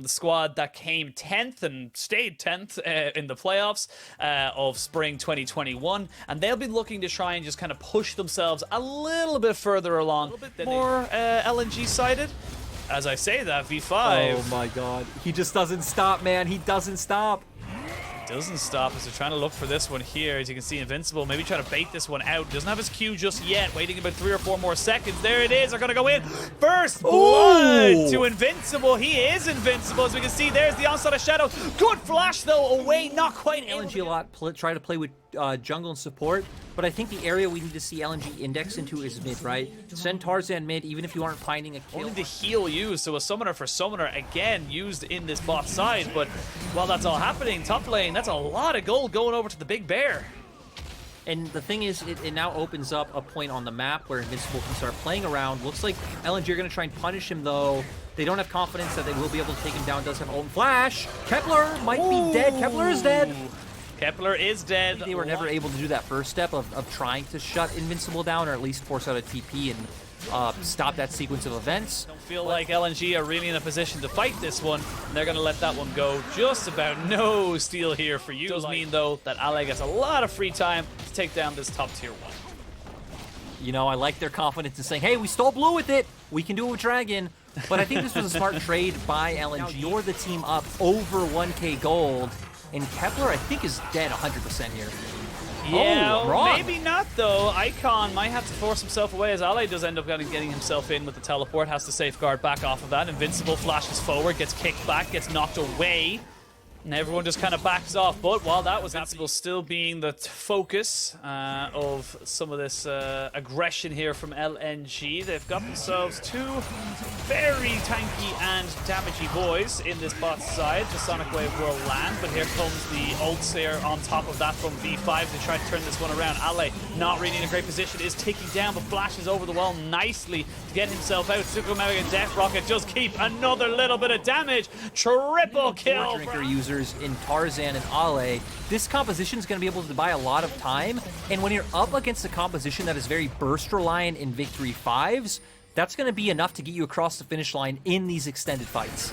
the squad that came 10th and stayed 10th in the playoffs of spring 2021, and they'll be looking to try and just kind of push themselves a little bit further along, a little bit more LNG sided. As I say that, V5. Oh my god. He just doesn't stop, man. He doesn't stop. Doesn't stop as they're trying to look for this one here. As you can see, Invincible maybe try to bait this one out. Doesn't have his Q just yet. Waiting about 3 or 4 more seconds. There it is. They're going to go in. First blood to Invincible. He is invincible. As we can see, there's the onslaught of Shadow. Good flash, though. Away. Not quite. LNG a lot try to play with jungle and support, but I think the area we need to see LNG index into is mid, right? Send Tarzan mid, even if you aren't finding a kill. Only the heal used, so a summoner for summoner again used in this bot side, but while that's all happening, top lane, that's a lot of gold going over to the Big Bear. And the thing is, it now opens up a point on the map where Invincible can start playing around. Looks like LNG are going to try and punish him, though. They don't have confidence that they will be able to take him down. Does have ult and flash. Kepler might be dead. Kepler is dead. Kepler is dead. They were never able to do that first step of trying to shut Invincible down, or at least force out a TP and stop that sequence of events. Don't feel like LNG are really in a position to fight this one, and they're going to let that one go. Just about no steal here for you. Does mean, though, that Ale gets a lot of free time to take down this top tier 1. You know, I like their confidence in saying, hey, we stole blue with it. We can do it with Dragon. But I think this was a smart trade by LNG. Now you're the team up over 1k gold. And Kepler, I think, is dead 100% here. Yeah, maybe not, though. Icon might have to force himself away, as Ale does end up getting himself in with the teleport. Has to safeguard back off of that. Invincible flashes forward, gets kicked back, gets knocked away. And everyone just kind of backs off. But while that was Invincible still being the focus of some of this aggression here from LNG, they've got themselves 2 very tanky and damagey boys in this bot side. The Sonic Wave will land, but here comes the ults here on top of that from V5 to try to turn this one around. Ale, not really in a great position, is ticking down, but flashes over the wall nicely to get himself out. Sukumari and Death Rocket just keep another little bit of damage. Triple kill. Drinker users in Tarzan and Ale, this composition is going to be able to buy a lot of time, and when you're up against a composition that is very burst reliant in Victory 5s, that's going to be enough to get you across the finish line in these extended fights.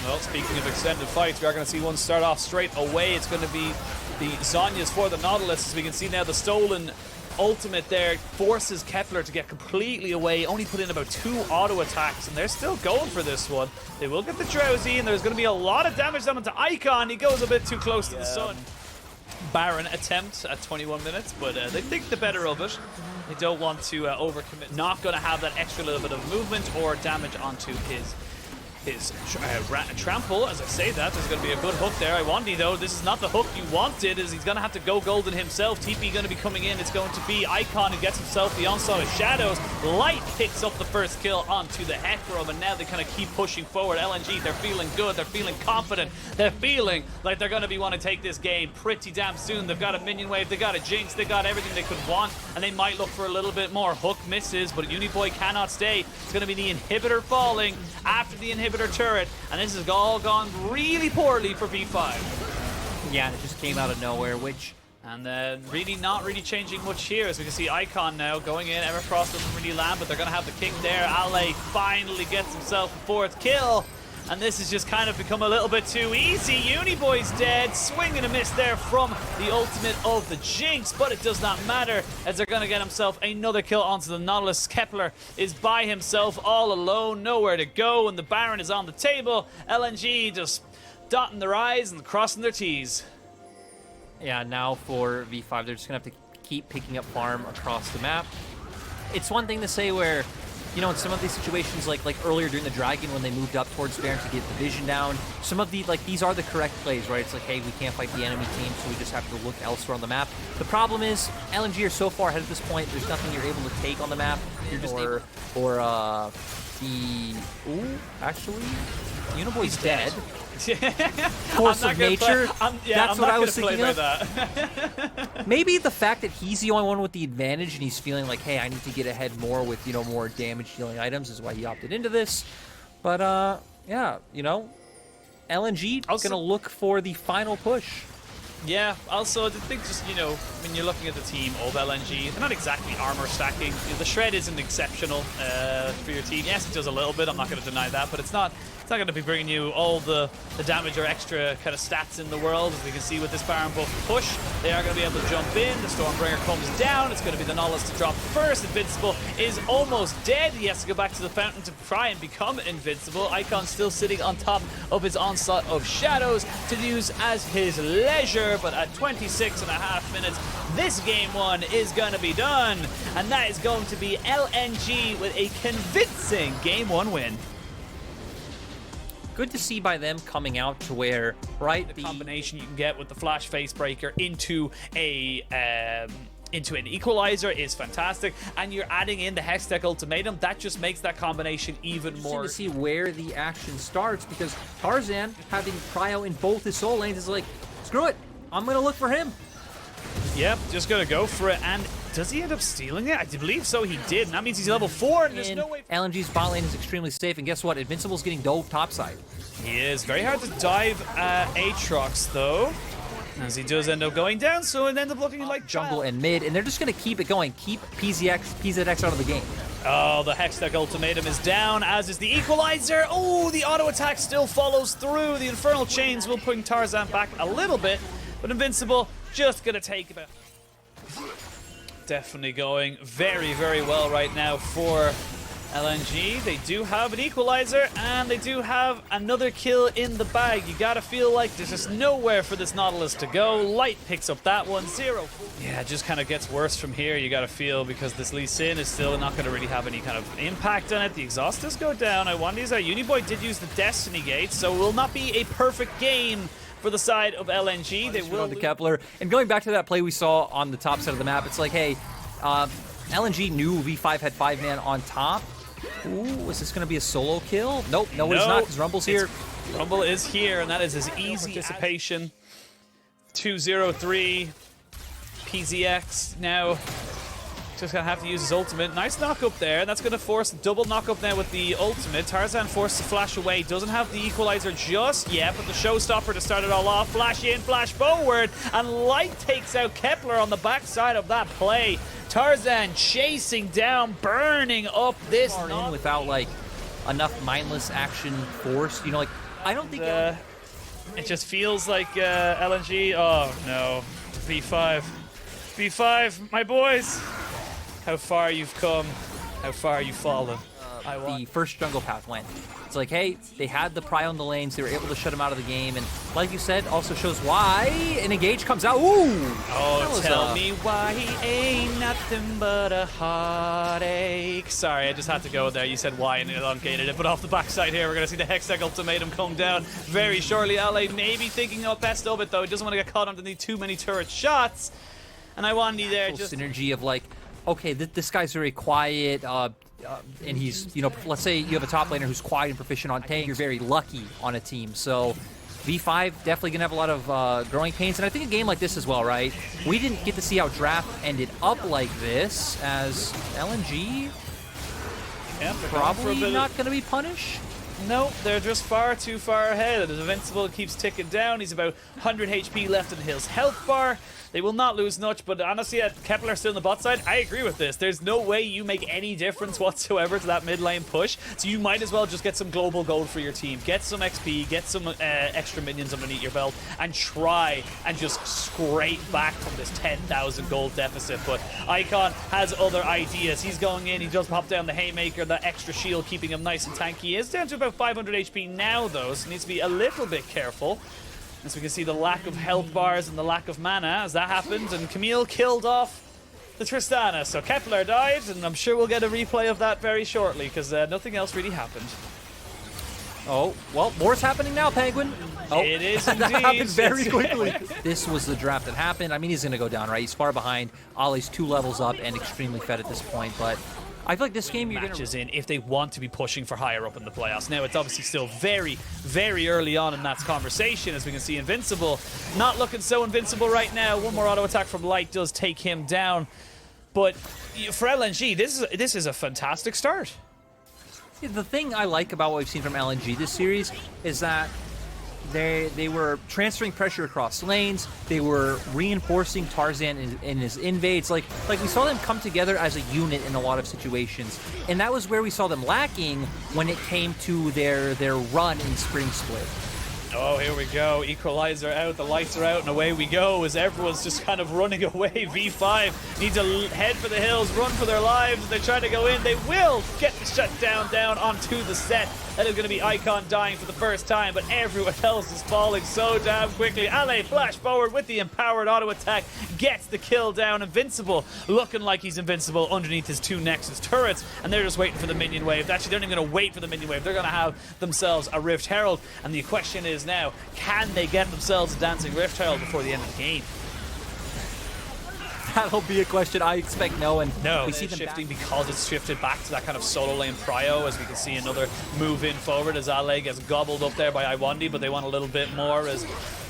Well, speaking of extended fights, we are going to see one start off straight away. It's going to be the Zhonya's for the Nautilus. As we can see now, the stolen ultimate there forces Kepler to get completely away, only put in about 2 auto attacks, and they're still going for this one. They will get the Drowsy, and there's going to be a lot of damage done to Icon. He goes a bit too close to the sun. Baron attempt at 21 minutes, but they think the better of it. They don't want to overcommit. Not going to have that extra little bit of movement or damage onto his trample. As I say that, there's going to be a good hook there. W1D, though, this is not the hook you wanted, as he's going to have to go golden himself. TP going to be coming in. It's going to be Icon who gets himself the onslaught of Shadows. Light picks up the first kill onto the Hecarim, and now they kind of keep pushing forward. LNG, they're feeling good. They're feeling confident. They're feeling like they're going to be wanting to take this game pretty damn soon. They've got a minion wave. They got a Jinx. They got everything they could want, and they might look for a little bit more. Hook misses, but Uniboy cannot stay. It's going to be the inhibitor falling after the inhibitor turret, and this has all gone really poorly for V5. Yeah, and it just came out of nowhere, which... And really not really changing much here, as we can see Icon now going in. Everfrost doesn't really land, but they're going to have the kick there. Ale finally gets himself a 4th kill, and this has just kind of become a little bit too easy. Uniboy's dead. Swing and a miss there from the ultimate of the Jinx, but it does not matter, as they're going to get himself another kill onto the Nautilus. Kepler is by himself, all alone, nowhere to go, and the Baron is on the table. LNG just dotting their I's and crossing their T's. Yeah, now for V5, they're just going to have to keep picking up farm across the map. It's one thing to say where, you know, in some of these situations, like earlier during the Dragon when they moved up towards Baron to get the vision down, some of the, these are the correct plays, right? It's like, hey, we can't fight the enemy team, so we just have to look elsewhere on the map. The problem is, LNG are so far ahead at this point, there's nothing you're able to take on the map. You're just actually, Uniboy's dead. Force of nature. That's what I was thinking of. Maybe the fact that he's the only one with the advantage and he's feeling like, hey, I need to get ahead more with, you know, more damage dealing items is why he opted into this. But yeah, you know, LNG gonna look for the final push. Yeah, also I think just, you know, when you're looking at the team of LNG, they're not exactly armor stacking. You know, the shred isn't exceptional for your team. Yes, it does a little bit, I'm not going to deny that, but it's not It's not going to be bringing you all the damage or extra kind of stats in the world. As we can see with this Baron buff push, they are going to be able to jump in. The Stormbringer comes down. It's going to be the Nihilist to drop first. Invincible is almost dead. He has to go back to the fountain to try and become invincible. Icon still sitting on top of his onslaught of shadows to use as his leisure. But at 26.5 minutes, this game one is going to be done. And that is going to be LNG with a convincing game one win. Good to see by them coming out to where, right, the combination you can get with the Flash Facebreaker into an equalizer is fantastic, and you're adding in the Hextech Ultimatum. That just makes that combination even more. To see where the action starts, because Tarzan, having Cryo in both his soul lanes, is like, screw it, I'm gonna look for him. Yep, just gonna go for it. And does he end up stealing it? I believe so, he did. And that means he's level 4, and there's no way. LNG's bot lane is extremely safe, and guess what? Invincible's getting dove topside. He is. Very hard to dive Aatrox, though, as he does end up going down, so it ends up looking like jungle and mid, and they're just gonna keep it going. Keep PZX out of the game. Oh, the Hextech Ultimatum is down, as is the Equalizer. Oh, the auto attack still follows through. The Infernal Chains will bring Tarzan back a little bit, but Invincible just gonna take about. Definitely going very, very well right now for LNG. They do have an Equalizer, and they do have another kill in the bag. You gotta feel like there's just nowhere for this Nautilus to go. Light picks up that one, 0. Yeah, it just kind of gets worse from here, you gotta feel, because this Lee Sin is still not gonna really have any kind of impact on it. The exhaust does go down. I wonder, Uniboy did use the Destiny Gate, so it will not be a perfect game for the side of LNG. They will to Kepler. And going back to that play we saw on the top side of the map, it's like, hey, LNG knew V5 had 5-man on top. Ooh, is this going to be a solo kill? Nope, no, it's not, because Rumble's here. Rumble is here, and that is his easy participation. 2-0-3. PZX now just gonna have to use his ultimate. Nice knock up there, and that's gonna force a double knock up now with the ultimate. Tarzan forced to flash away, doesn't have the equalizer just yet, but the showstopper to start it all off. Flash in, flash forward, and Light takes out Kepler on the backside of that play. Tarzan chasing down, burning up this in without like enough mindless action force. You know, like I don't think it just feels like LNG. Oh no, V5, my boys. How far you've come, how far you've fallen. The first jungle path went. It's like, hey, they had the pry on the lanes, they were able to shut him out of the game, and like you said, also shows why an engage comes out. Ooh! Oh, tell me why he ain't nothing but a heartache. Sorry, I just had to go there. You said why and it elongated it, but off the backside here, we're going to see the Hextech Ultimatum come down very shortly. LA may be thinking of best of it, though. He doesn't want to get caught underneath too many turret shots. And I.W1D there just synergy of like, okay, this guy's very quiet, and he's, you know, let's say you have a top laner who's quiet and proficient on tank, you're very lucky on a team. So V5 definitely gonna have a lot of growing pains, and I think a game like this as well, right? We didn't get to see how draft ended up like this, as LNG probably not gonna be punished. No, they're just far too far ahead. As Invincible keeps ticking down, he's about 100 HP left in his health bar. They will not lose much, but honestly, at Kepler still on the bot side, I agree with this. There's no way you make any difference whatsoever to that mid lane push, so you might as well just get some global gold for your team. Get some XP, get some extra minions underneath your belt, and try and just scrape back from this 10,000 gold deficit. But Icon has other ideas. He's going in, he does pop down the Haymaker, that extra shield keeping him nice and tanky. He is down to about 500 HP now, though, so needs to be a little bit careful. As we can see the lack of health bars and the lack of mana as that happened, and Camille killed off the Tristana. So Kepler died, and I'm sure we'll get a replay of that very shortly, because nothing else really happened. Oh, well, more's happening now, Penguin. Oh, it is indeed. That happened very quickly. This was the draft that happened. I mean, he's going to go down, right? He's far behind. Ollie's 2 levels up and extremely fed at this point, but I feel like this game you're matches in if they want to be pushing for higher up in the playoffs. Now, it's obviously still very, very early on in that conversation, as we can see Invincible not looking so invincible right now. One more auto attack from Light does take him down. But for LNG, this is a fantastic start. Yeah, the thing I like about what we've seen from LNG this series is that They were transferring pressure across lanes. They were reinforcing Tarzan in his invades. Like we saw them come together as a unit in a lot of situations, and that was where we saw them lacking when it came to their run in Spring Split. Oh, here we go. Equalizer out, the lights are out, and away we go as everyone's just kind of running away. V5 need to head for the hills, run for their lives. They try to go in. They will get the shutdown down onto the set. That is going to be Icon dying for the first time, but everyone else is falling so damn quickly. Ale flash forward with the empowered auto attack, gets the kill down. Invincible, looking like he's invincible underneath his 2 Nexus turrets, and they're just waiting for the minion wave. Actually, they're not even going to wait for the minion wave. They're going to have themselves a Rift Herald, and the question is now, can they get themselves a Dancing Rift Herald before the end of the game? That'll be a question. I expect no, and no. We see them shifting because it's shifted back to that kind of solo lane prio, as we can see another move in forward as Ale gets gobbled up there by I1D, but they want a little bit more as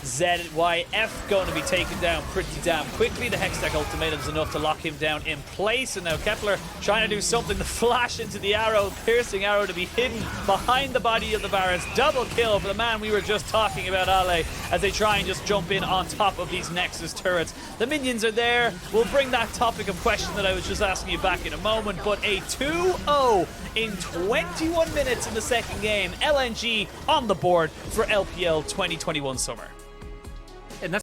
ZYF going to be taken down pretty damn quickly. The Hextech ultimatum is enough to lock him down in place, and now Kepler trying to do something to flash into the arrow, piercing arrow to be hidden behind the body of the Barrets. Double kill for the man we were just talking about, Ale, as they try and just jump in on top of these Nexus turrets. The minions are there. We'll bring that topic of question that I was just asking you back in a moment, but a 2-0 in 21 minutes in the second game. LNG on the board for LPL 2021 Summer. And that's